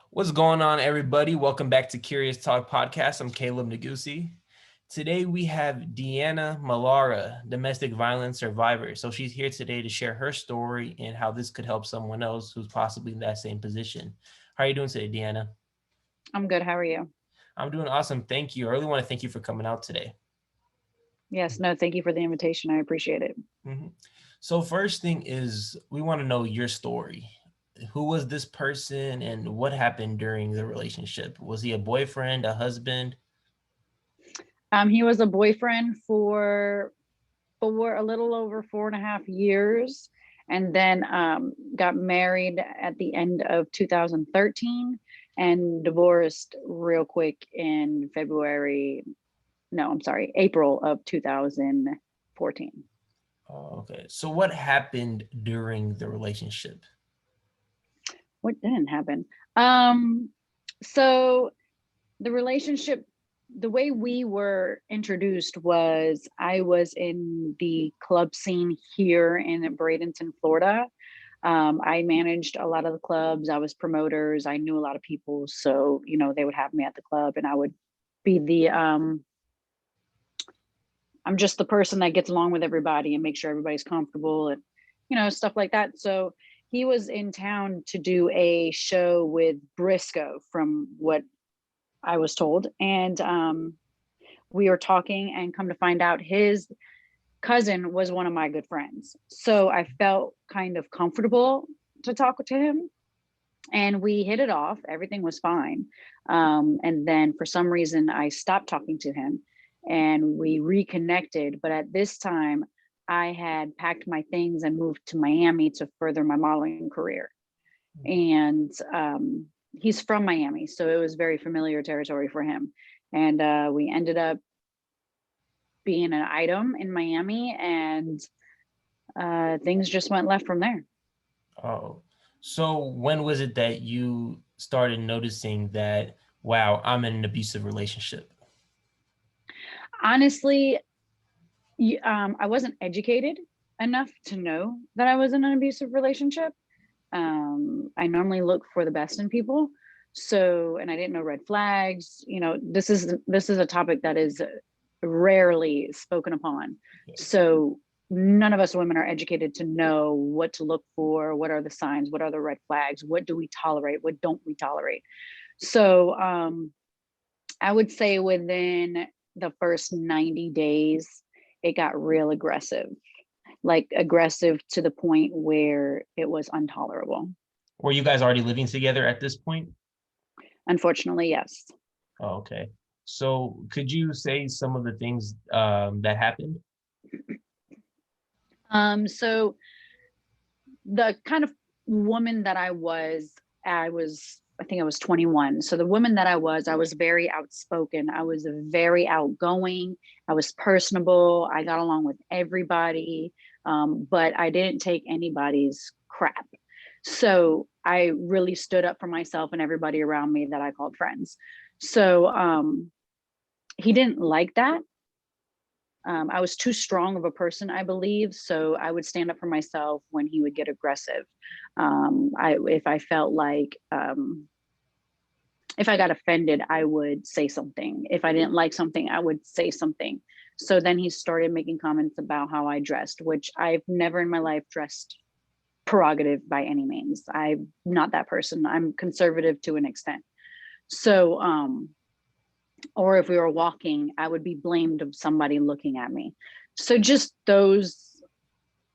What's going on, everybody? Welcome back to Curious Talk Podcast. I'm Caleb Nagusi. Today we have Deanna Malara, domestic violence survivor. So she's here today to share her story and how this could help someone else who's possibly in that same position. How are you doing today, Deanna? I'm good. How are you? I'm doing awesome. Thank you. I really want to thank you for coming out today. Yes, no, thank you for the invitation. I appreciate it. Mhm. So first thing is we want to know your story. Who was this person and what happened during the relationship? Was he a boyfriend, a husband? He was a boyfriend for a little over 4.5 years, and then got married at the end of 2013 and divorced real quick in February. No, I'm sorry, April of 2014. Oh, okay. So what happened during the relationship? What didn't happen? Um, so the relationship, the way we were introduced was I was in the club scene here in Bradenton, Florida. I managed a lot of the clubs. I was promoters. I knew a lot of people. So, they would have me at the club and I would be I'm just the person that gets along with everybody and make sure everybody's comfortable and, stuff like that. So he was in town to do a show with Briscoe, from what I was told. And we were talking, and come to find out, his cousin was one of my good friends. So I felt kind of comfortable to talk to him. And we hit it off. Everything was fine. And then for some reason, I stopped talking to him and we reconnected. But at this time, I had packed my things and moved to Miami to further my modeling career. And he's from Miami, so it was very familiar territory for him. And we ended up being an item in Miami, and things just went left from there. Oh, so when was it that you started noticing that, wow, I'm in an abusive relationship? Honestly, I wasn't educated enough to know that I was in an abusive relationship. I normally look for the best in people. So, and I didn't know red flags. This is a topic that is rarely spoken upon. Yes. So none of us women are educated to know what to look for, what are the signs, what are the red flags, what do we tolerate, what don't we tolerate. So I would say within the first 90 days, it got real aggressive, like aggressive to the point where it was intolerable. Were you guys already living together at this point? Unfortunately, yes. Oh, okay. So could you say some of the things that happened? So the kind of woman that I think I was 21. So the woman that I was very outspoken. I was very outgoing. I was personable. I got along with everybody, but I didn't take anybody's crap. So I really stood up for myself and everybody around me that I called friends. So he didn't like that. I was too strong of a person, I believe. So I would stand up for myself when he would get aggressive. If I felt like, if I got offended, I would say something. If I didn't like something, I would say something. So then he started making comments about how I dressed, which I've never in my life dressed prerogative by any means. I'm not that person. I'm conservative to an extent. So, or if we were walking, I would be blamed of somebody looking at me. So just those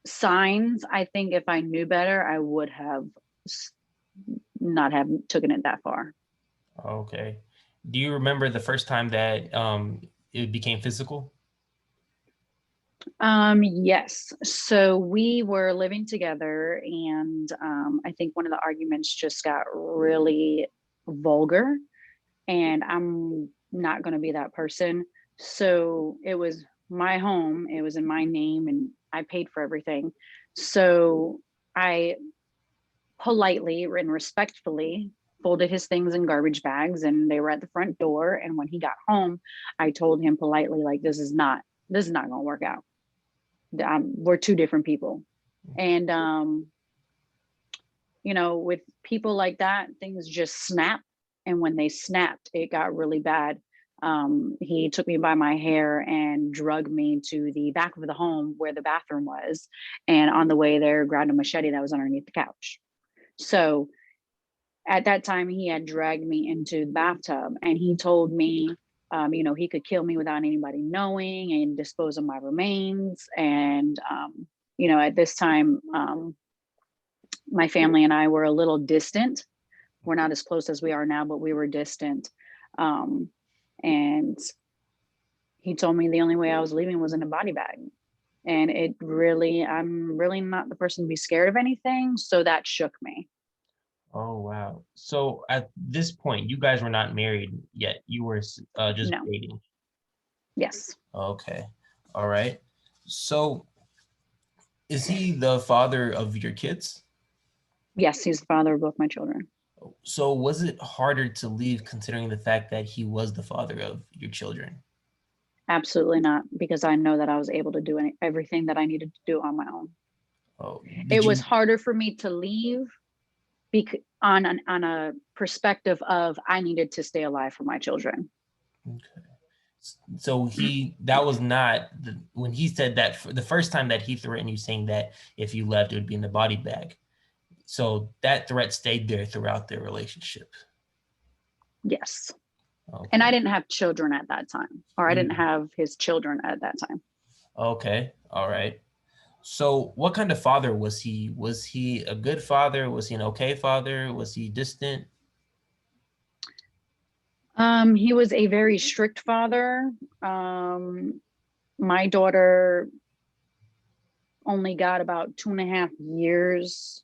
signs, I think if I knew better, I would have not have taken it that far. Okay. Do you remember the first time that it became physical? Yes. So we were living together, and I think one of the arguments just got really vulgar, and I'm not going to be that person. So it was my home, it was in my name, and I paid for everything. So I politely and respectfully folded his things in garbage bags, and they were at the front door. And when he got home, I told him politely, like, this is not going to work out. We're two different people. And with people like that, things just snap. And when they snapped, it got really bad. He took me by my hair and drugged me to the back of the home where the bathroom was. And on the way there, grabbed a machete that was underneath the couch. So at that time, he had dragged me into the bathtub and he told me, he could kill me without anybody knowing and dispose of my remains. And, at this time, my family and I were a little distant. We're not as close as we are now, but we were distant. And he told me the only way I was leaving was in a body bag. And I'm really not the person to be scared of anything. So that shook me. Oh, wow. So at this point, you guys were not married yet. You were just No. dating. Yes. Okay. All right. So is he the father of your kids? Yes, he's the father of both my children. So was it harder to leave considering the fact that he was the father of your children? Absolutely not, because I know that I was able to do everything that I needed to do on my own. Oh, It did was you? harder for me to leave on a perspective of I needed to stay alive for my children. Okay. So that was not when he said that the first time that he threatened you, saying that if you left, it would be in the body bag. So that threat stayed there throughout their relationship. Yes. And I Okay. didn't have children at that time, or I didn't Mm, have his children at that time. okay. All right. So what kind of father was he? Was he a good father? Was he an okay father? Was he distant? He was a very strict father. My daughter only got about 2.5 years.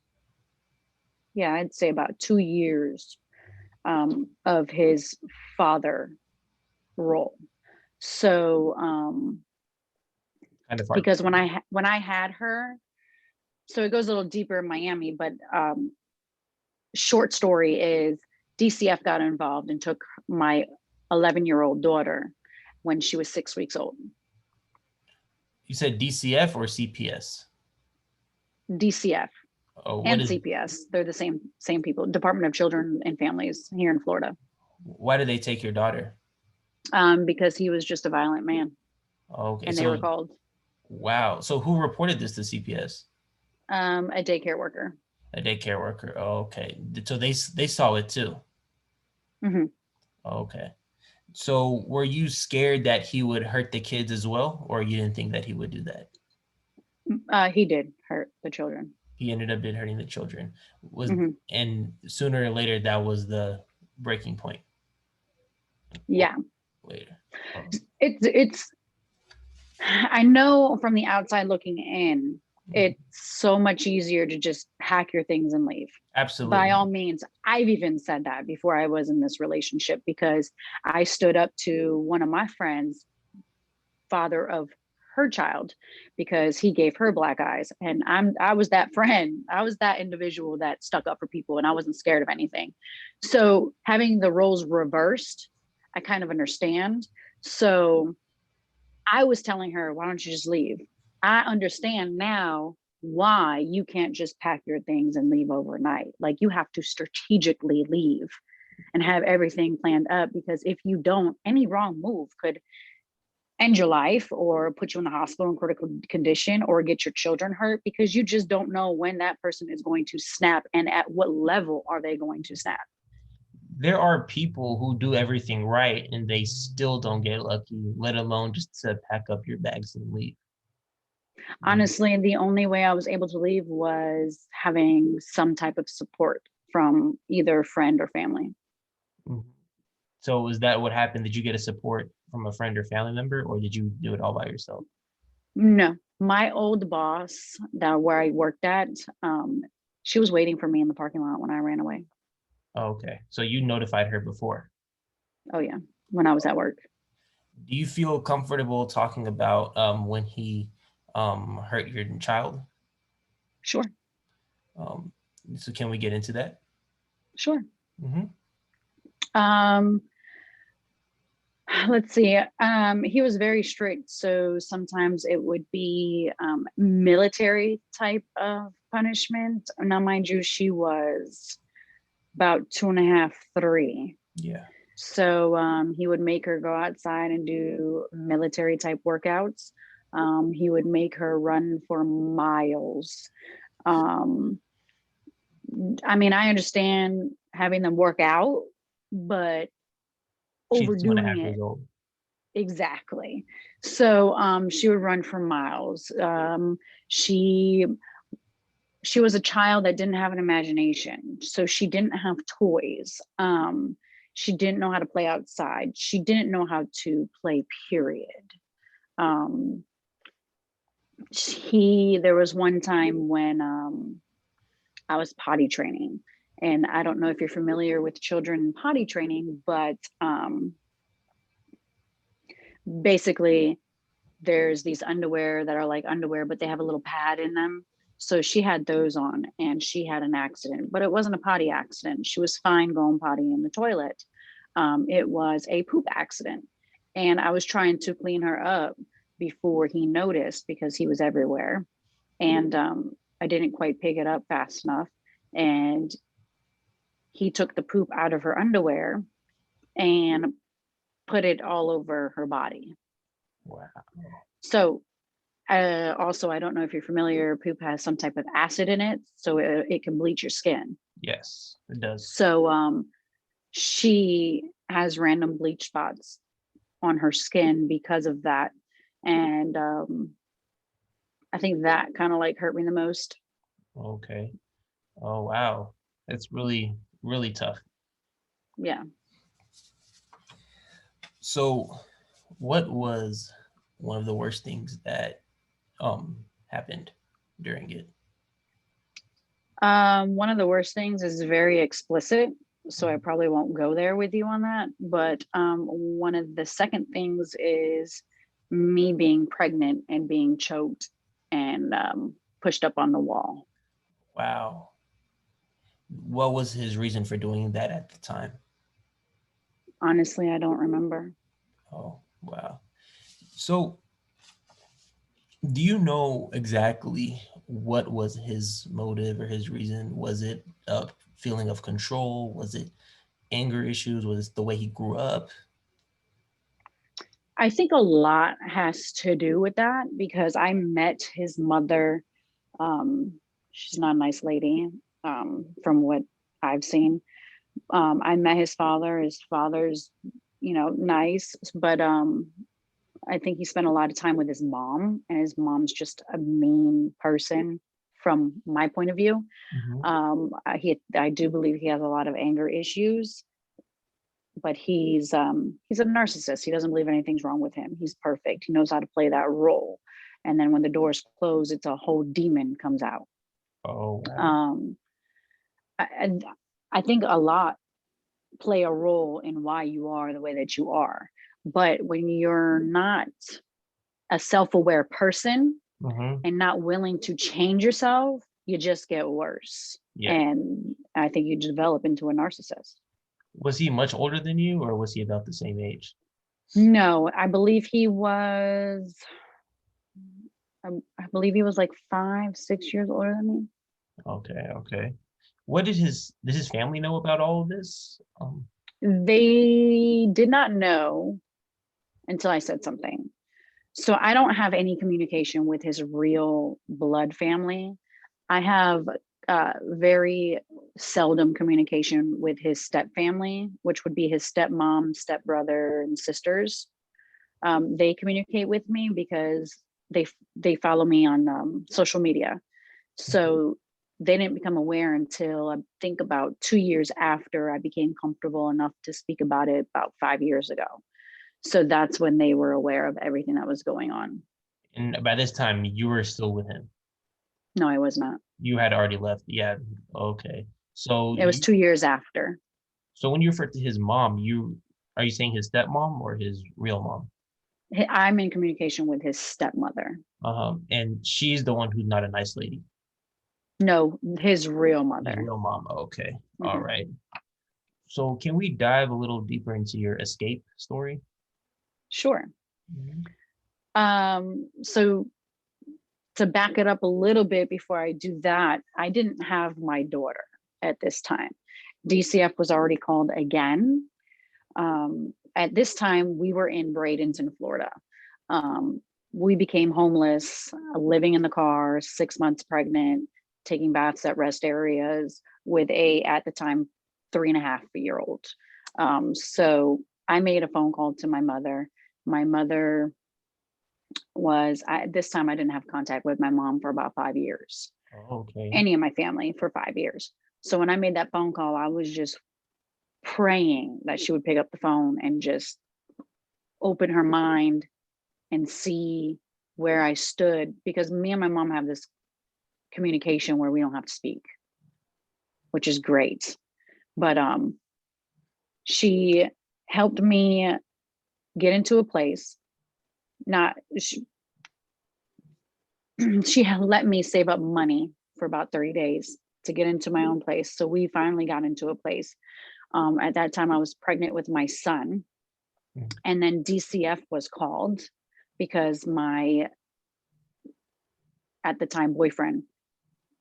Yeah, I'd say about 2 years of his father role. So, Kind of hard. because when I had her, so it goes a little deeper in Miami, but short story is DCF got involved and took my 11-year-old daughter when she was 6 weeks old. You said DCF or CPS? DCF Oh, what and is? CPS, they're the same people. Department of Children and Families here in Florida. Why did they take your daughter? Because he was just a violent man, Okay, and they were so called wow. So who reported this to CPS? a daycare worker. A daycare worker. Okay, so they saw it too. Hmm. Okay. So were you scared that he would hurt the kids as well, or you didn't think that he would do that? He did hurt the children. He ended up did hurting the children. Was Hmm. and sooner or later that was the breaking point. Or Yeah, later. Oh, it's. I know from the outside looking in, mhm. it's so much easier to just pack your things and leave. By all Absolutely. means, I've even said that before I was in this relationship because I stood up to one of my friends, father of her child, because he gave her black eyes. And I was that friend. I was that individual that stuck up for people and I wasn't scared of anything. So having the roles reversed, I kind of understand. So I was telling her, why don't you just leave? I understand now why you can't just pack your things and leave overnight. Like you have to strategically leave and have everything planned up because if you don't, any wrong move could end your life or put you in the hospital in critical condition or get your children hurt because you just don't know when that person is going to snap and at what level are they going to snap. There are people who do everything right and they still don't get lucky, let alone just to pack up your bags and leave. Mhm. Honestly, the only way I was able to leave was having some type of support from either friend or family. Mhm. So is that what happened? Did you get a support from a friend or family member, or did you do it all by yourself? No, my old boss that where I worked at, um, she was waiting for me in the parking lot when I ran away. Oh, okay. So you notified her before. Oh yeah, when I was at work. Do you feel comfortable talking about when he hurt your child? Sure, Um, so can we get into that? sure. Hmm. Um, let's see. He was very strict, so sometimes it would be military type of punishment. Now, mind you, she was about 2.5, 3. Yeah. So he would make her go outside and do military type workouts. He would make her run for miles. Um, I mean, I understand having them work out, but She's two and a overdoing half it. years old. Exactly. So she would run for miles. She she was a child that didn't have an imagination, so she didn't have toys. She didn't know how to play outside. She didn't know how to play, period. um there was one time when I was potty training, and I don't know if you're familiar with children potty training, but basically there's these underwear that are like underwear, but they have a little pad in them. So she had those on and she had an accident, but it wasn't a potty accident. She was fine going potty in the toilet. It was a poop accident. And I was trying to clean her up before he noticed, because he was everywhere. And I didn't quite pick it up fast enough. And he took the poop out of her underwear and put it all over her body. Wow. So also, I don't know if you're familiar, poop has some type of acid in it, so it can bleach your skin. Yes, it does. So she has random bleach spots on her skin because of that. And I think that kind of like hurt me the most. Okay. Oh, wow. That's really, really tough. Yeah. So, what was one of the worst things that happened during it? One of the worst things is very explicit, so I probably won't go there with you on that. But one of the second things is me being pregnant and being choked and pushed up on the wall. Wow. What was his reason for doing that at the time? Honestly, I don't remember. Oh, wow. So, do you know exactly what was his motive or his reason? Was it a feeling of control? Was it anger issues? Was it the way he grew up? I think a lot has to do with that, because I met his mother. She's not a nice lady, from what I've seen. I met his father. His father's, nice, but I think he spent a lot of time with his mom, and his mom's just a mean person from my point of view. Mhm. I do believe he has a lot of anger issues, but he's a narcissist. He doesn't believe anything's wrong with him. He's perfect. He knows how to play that role. And then when the doors close, it's a whole demon comes out. Oh, wow. Um, and I think a lot play a role in why you are the way that you are. But when you're not a self-aware person Hmm. and not willing to change yourself, you just get worse. Yeah. And I think you develop into a narcissist. Was he much older than you, or was he about the same age? No, I believe he was, I believe he was like 5, 6 years older than me. Okay, okay. What did his family know about all of this? They did not know until I said something. So I don't have any communication with his real blood family. I have very seldom communication with his step family, which would be his stepmom, stepbrother, and sisters. They communicate with me because they follow me on social media. So they didn't become aware until I think about 2 years after I became comfortable enough to speak about it about 5 years ago. So that's when they were aware of everything that was going on. And by this time, you were still with him. No, I was not. You had already left. Yeah. Okay. So It was you 2 years after. so when you refer to his mom, are you saying his stepmom or his real mom? I'm in communication with his stepmother. And she's the one who's not a nice lady. No, his real His mother. real mom. Okay. All Mhm. right. So can we dive a little deeper into your escape story? Sure. Mhm. So to back it up a little bit before I do that, I didn't have my daughter at this time. DCF was already called again. At this time, we were in Bradenton, Florida. We became homeless, living in the car, 6 months pregnant, taking baths at rest areas with at the time, 3.5-year-old. So I made a phone call to my mother. My mother this time I didn't have contact with my mom for about 5 years. Okay. Any of my family for 5 years. So when I made that phone call, I was just praying that she would pick up the phone and just open her mind and see where I stood, because me and my mom have this communication where we don't have to speak, which is great. But she helped me get into a place. She had let me save up money for about 30 days to get into my own place. So we finally got into a place. At that time, I was pregnant with my son. And then DCF was called because at the time, boyfriend,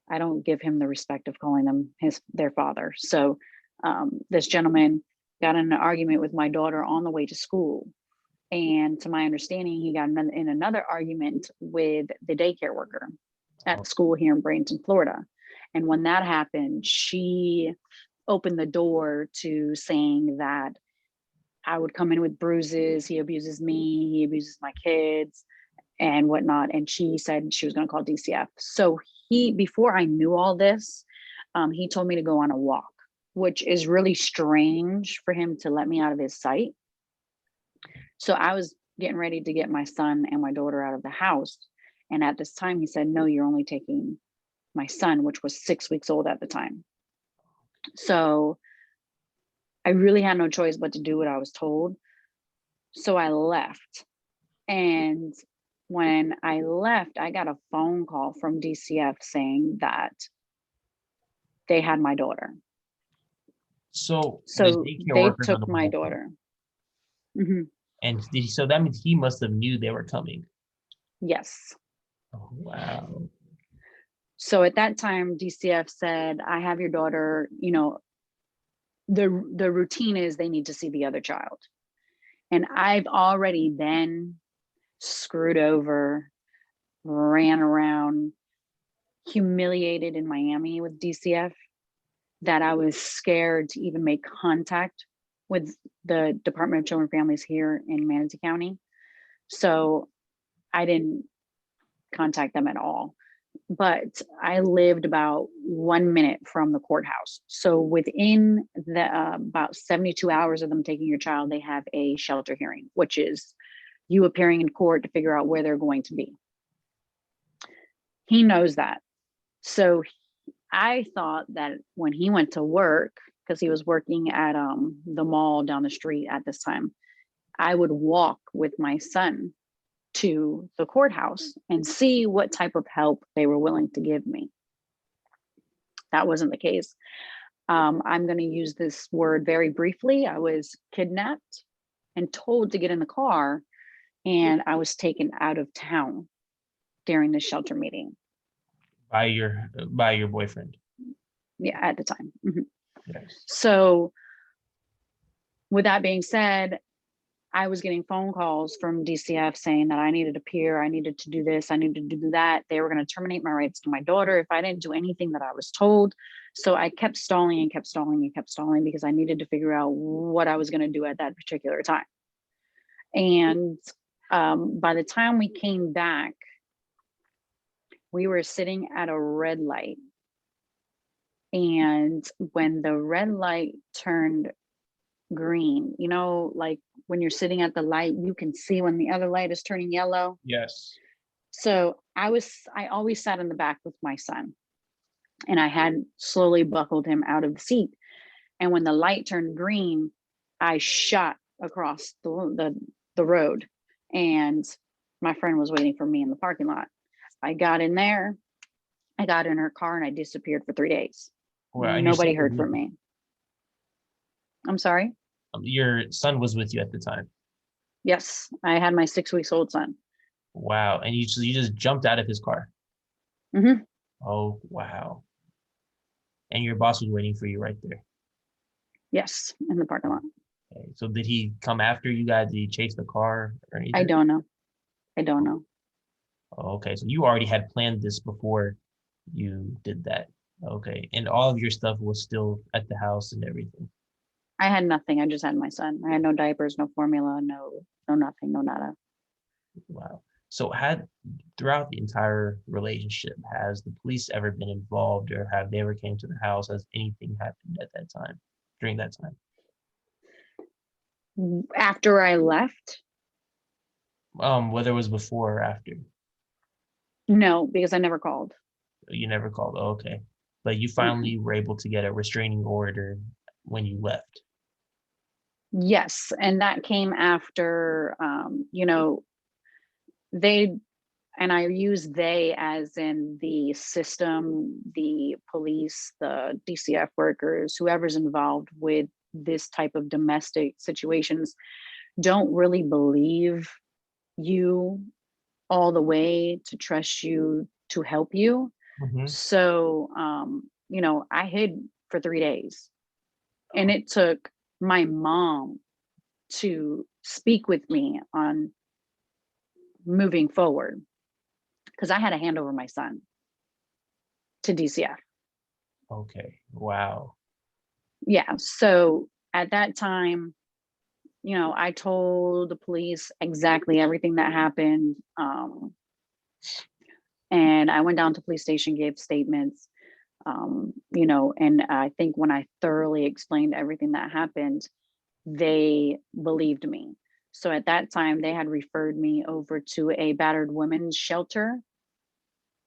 I don't give him the respect of calling them their father. So this gentleman got in an argument with my daughter on the way to school. And to my understanding, he got in another argument with the daycare worker at school here in Bradenton, Florida. And when that happened, she opened the door to saying that I would come in with bruises. He abuses me. He abuses my kids and whatnot. And she said she was going to call DCF. So before I knew all this, he told me to go on a walk, which is really strange for him to let me out of his sight. So I was getting ready to get my son and my daughter out of the house. And at this time, he said, no, you're only taking my son, which was 6 weeks old at the time. So I really had no choice but to do what I was told. So I left. And when I left, I got a phone call from DCF saying that they had my daughter. So they took my daughter. Mm-hmm. And so that means he must have knew they were coming. Yes. Oh, wow. So at that time, DCF said, I have your daughter, the routine is they need to see the other child. And I've already been screwed over, ran around, humiliated in Miami with DCF, that I was scared to even make contact with the Department of Children and Families here in Manatee County. So I didn't contact them at all. But I lived about 1 minute from the courthouse. So within the about 72 hours of them taking your child, they have a shelter hearing, which is you appearing in court to figure out where they're going to be. He knows that. So I thought that when he went to work, because he was working at the mall down the street at this time, I would walk with my son to the courthouse and see what type of help they were willing to give me. That wasn't the case. I'm going to use this word very briefly. I was kidnapped and told to get in the car, and I was taken out of town during the shelter meeting. By your boyfriend. Yeah, at the time. Mm-hmm. Yes. So with that being said, I was getting phone calls from DCF saying that I needed to appear, I needed to do this, I needed to do that. They were going to terminate my rights to my daughter if I didn't do anything that I was told. So I kept stalling and kept stalling and kept stalling because I needed to figure out what I was going to do at that particular time. And by the time we came back, we were sitting at a red light. And when the red light turned green, like when you're sitting at the light, you can see when the other light is turning yellow. Yes. So I always sat in the back with my son, and I had slowly buckled him out of the seat. And when the light turned green, I shot across the road, and my friend was waiting for me in the parking lot. I got in there, I got in her car, and I disappeared for 3 days. Well, nobody heard from me. I'm sorry? Your son was with you at the time. Yes, I had my 6 weeks old son. Wow. And you just jumped out of his car. Hmm. Oh, wow. And your boss was waiting for you right there. Yes, in the parking lot. Okay. So did he come after you guys? Did he chase the car or I anything? don't know. I don't know. Oh, okay. So you already had planned this before you did that. Okay. And all of your stuff was still at the house and everything. I had nothing. I just had my son. I had no diapers, no formula, no nothing, no nada. Wow. So had throughout the entire relationship, has the police ever been involved or have they ever came to the house? Has anything happened at that time, during that time? After I left, Whether it was before or after. no, because I never called. You never called. Oh, okay. But you Mm-mm. finally were able to get a restraining order when you left. Yes, and that came after, they, and I use they as in the system, the police, the DCF workers, whoever's involved with this type of domestic situations don't really believe you all the way to trust you to help you. Hmm. So, I hid for 3 days, and it took my mom to speak with me on moving forward because I had to hand over my son to DCF. Okay. Wow. Yeah. So at that time, I told the police exactly everything that happened. And I went down to police station, gave statements, and I think when I thoroughly explained everything that happened, they believed me. So at that time, they had referred me over to a battered women's shelter,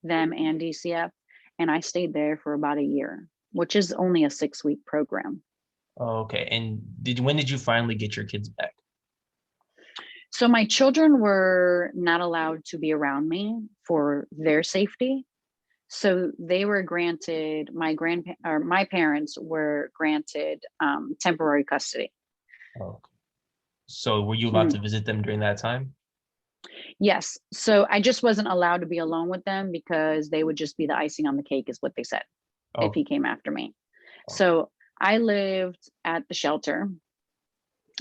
them and DCF, and I stayed there for about a year, which is only a 6-week program. Okay. And when did you finally get your kids back? So my children were not allowed to be around me for their safety. So they were granted my parents were granted temporary custody. Okay. So were you allowed to Mhm. visit them during that time? Yes. So I just wasn't allowed to be alone with them because they would just be the icing on the cake, is what they said, if Oh, he came after me. oh, So I lived at the shelter,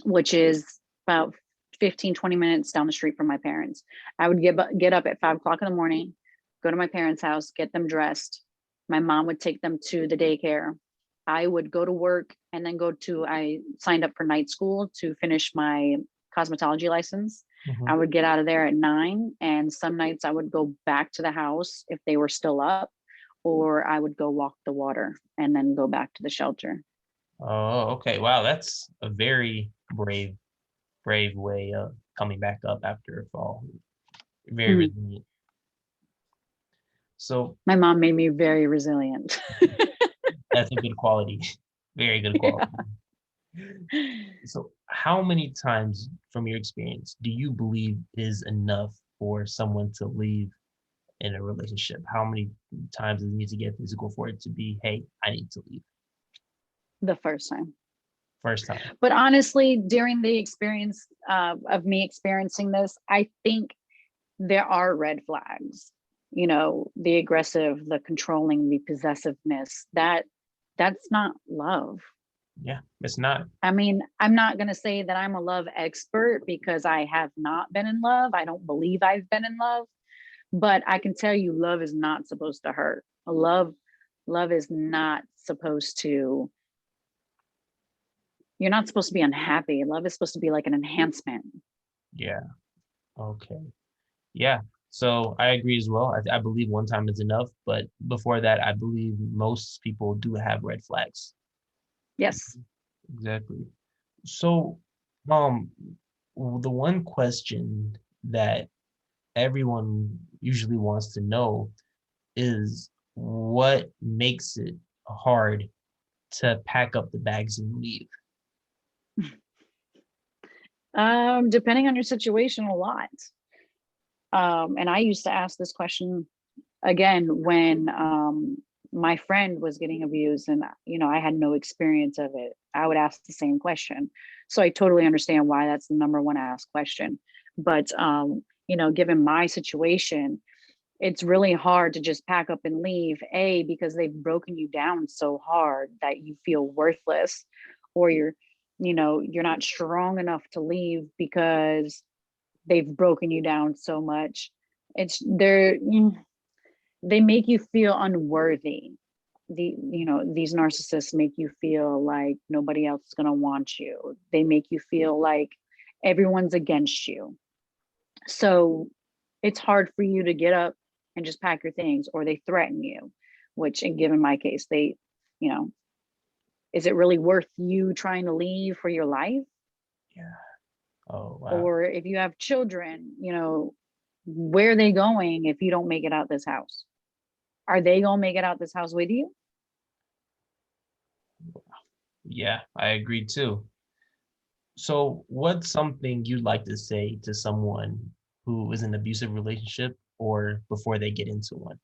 which is about 15, 20 minutes down the street from my parents. I would get up at 5 o'clock in the morning, go to my parents' house, get them dressed. My mom would take them to the daycare. I would go to work and then I signed up for night school to finish my cosmetology license. mhm. I would get out of there at 9, and some nights I would go back to the house if they were still up, or I would go walk the water and then go back to the shelter. Oh, okay. Wow, that's a very brave way of coming back up after a fall. Very Mhm. resilient. So My mom made me very resilient. that's a good quality. Very good Yeah. quality. So how many times from your experience do you believe is enough for someone to leave in a relationship? How many times does it need to get physical for it to be, hey, I need to leave? The first time. First time. But honestly, during the experience of me experiencing this, I think there are red flags. The aggressive, the controlling, the possessiveness. That's not love. Yeah, it's not. I mean, I'm not going to say that I'm a love expert because I have not been in love. I don't believe I've been in love, but I can tell you love is not supposed to hurt. Love is not supposed to, you're not supposed to be unhappy. Love is supposed to be like an enhancement. Yeah. Okay. Yeah. So I agree as well. I believe one time is enough, but before that, I believe most people do have red flags. Yes. Exactly. So, um, the one question that everyone usually wants to know is what makes it hard to pack up the bags and leave? Depending on your situation, a lot. And I used to ask this question again when my friend was getting abused, and I had no experience of it. I would ask the same question. So I totally understand why that's the number one asked question. But given my situation, it's really hard to just pack up and leave, A, because they've broken you down so hard that you feel worthless, or you're not strong enough to leave because they've broken you down so much. It's they make you feel unworthy. These narcissists make you feel like nobody else is going to want you. They make you feel like everyone's against you. So it's hard for you to get up and just pack your things, or they threaten you, which, and given my case, you know, is it really worth you trying to leave for your life? Yeah. Oh, wow. Or if you have children, where are they going if you don't make it out this house? Are they going to make it out this house with you? Yeah, I agree too. So, what's something you'd like to say to someone who is in an abusive relationship or before they get into one?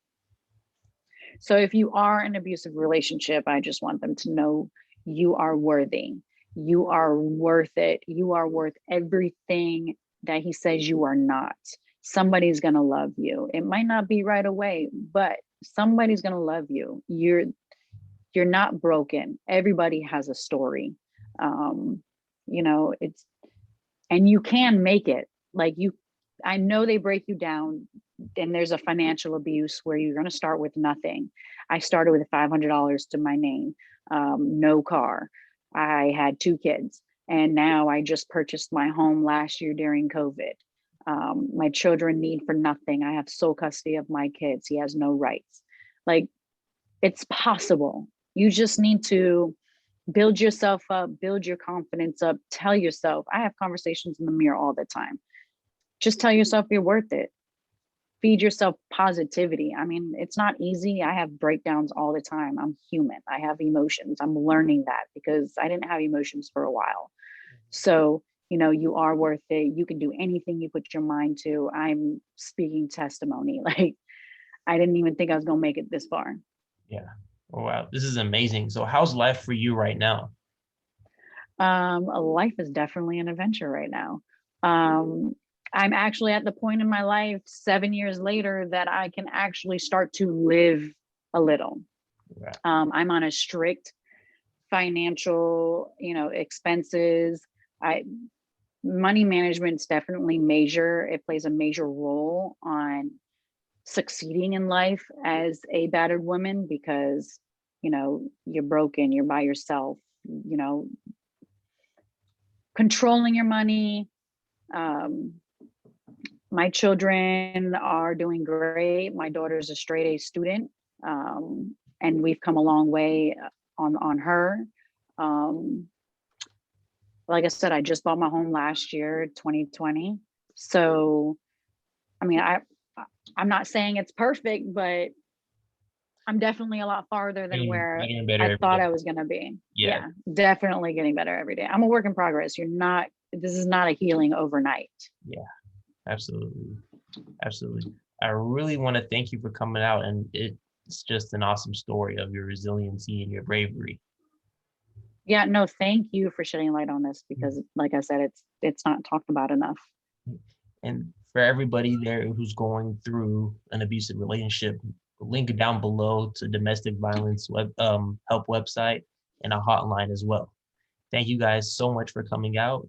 So if you are in an abusive relationship, I just want them to know you are worthy. You are worth it. You are worth everything that he says you are not. Somebody's going to love you. It might not be right away, but somebody's going to love you. You're not broken. Everybody has a story. It's, and you can make it. I know they break you down, and there's a financial abuse where you're going to start with nothing. I started with $500 to my name, no car. I had 2 kids, and now I just purchased my home last year during COVID. My children need for nothing. I have sole custody of my kids. He has no rights. Like, it's possible. You just need to build yourself up, build your confidence up, tell yourself. I have conversations in the mirror all the time. Just tell yourself you're worth it. Feed yourself positivity. I mean, it's not easy. I have breakdowns all the time. I'm human. I have emotions. I'm learning that because I didn't have emotions for a while. So, you are worth it. You can do anything you put your mind to. I'm speaking testimony. Like, I didn't even think I was going to make it this far. Yeah. Oh, wow. This is amazing. So, how's life for you right now? Life is definitely an adventure right now. I'm actually at the point in my life 7 years later that I can actually start to live a little. Yeah. I'm on a strict financial, expenses. Money management's definitely major. It plays a major role on succeeding in life as a battered woman because, you're broken, you're by yourself, controlling your money. My children are doing great. My daughter's a straight A student, and we've come a long way on her. Like I said, I just bought my home last year, 2020. So, I mean, I'm not saying it's perfect, but I'm definitely a lot farther than Getting where better and better I every thought day. I was going to be. Yeah, Yeah, definitely getting better every day. I'm a work in progress. This is not a healing overnight. yeah, absolutely. Absolutely. I really want to thank you for coming out, and it's just an awesome story of your resiliency and your bravery. Yeah, no, thank you for shedding light on this because like I said, it's not talked about enough. And for everybody there who's going through an abusive relationship, link down below to domestic violence help website and a hotline as well. Thank you guys so much for coming out.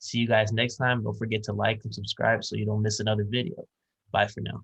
See you guys next time. Don't forget to like and subscribe so you don't miss another video. Bye for now.